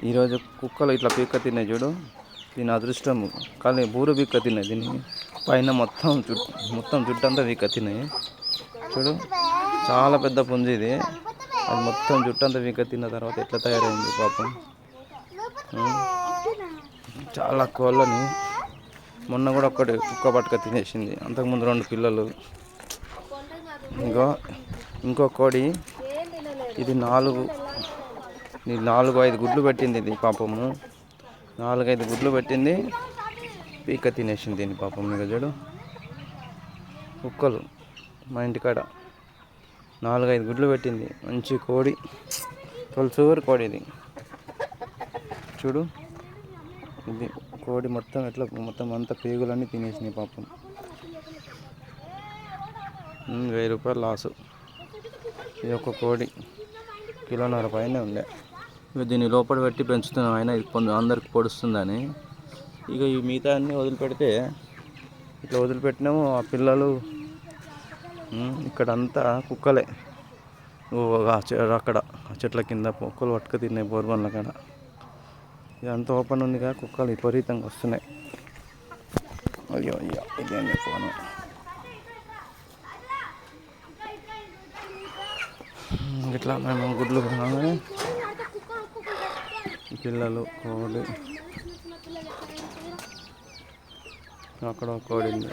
ఈరోజు కుక్కలు ఇట్లా పీక్క తిన్నాయి చూడు. దీని అదృష్టం కానీ బూరు పీక్క తిన్నాయి. దీన్ని పైన మొత్తం జుట్టంతా పీక్క తిన్నాయి చూడు. చాలా పెద్ద పుంజి ఇది. అది మొత్తం జుట్టంతా పీక్క తిన్న తర్వాత ఎట్లా తయారైంది పాపం. చాలా కోళ్ళని మొన్న కూడా ఒక్కటి కుక్క పట్టుక తినేసింది. అంతకుముందు 2 పిల్లలు. ఇంకో కోడి ఇది 4-5 గుడ్లు పెట్టింది. ఇది పాపము 4-5 గుడ్లు పెట్టింది. పీక తినేసింది దీన్ని పాపం. ఇక చూడు కుక్కలు మా ఇంటికాడ 4-5 గుడ్లు పెట్టింది. మంచి కోడి, తొలసూరు కోడి ఇది చూడు. ఇది కోడి మొత్తం అంతా పేగులన్నీ తినేసినాయి పాపం. 1000 రూపాయలు లాసు. ఇది ఒక కోడి కిలోన్నర పైన ఉండే. ఇక దీన్ని లోపల పెట్టి పెంచుతున్నాం. అయినా ఇది అందరికి పొడుస్తుందని. ఇక ఈ మిగతా అన్నీ వదిలిపెడితే ఇట్లా వదిలిపెట్టినాము. ఆ పిల్లలు ఇక్కడంతా కుక్కలే. అక్కడ చెట్ల కింద కుక్కలు పట్టుక తిన్నాయి. బోర్బండ్ల కాడ ఇదంతా ఓపెన్ ఉందిగా. కుక్కలు విపరీతంగా వస్తున్నాయి. అయ్యో ఇదేంటి ఫోను. ఇట్లా మేము గుడ్లు కొనగానే పిల్లలు కోడి అక్కడ ఒక కోడి ఉంది.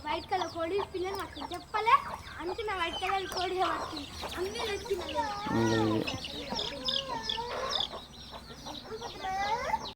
వైట్ కలర్ కోడి పిల్లలు పట్టింది. చెప్పలే అనుకున్న వైట్ కలర్ కోడి పట్టింది. అన్నీ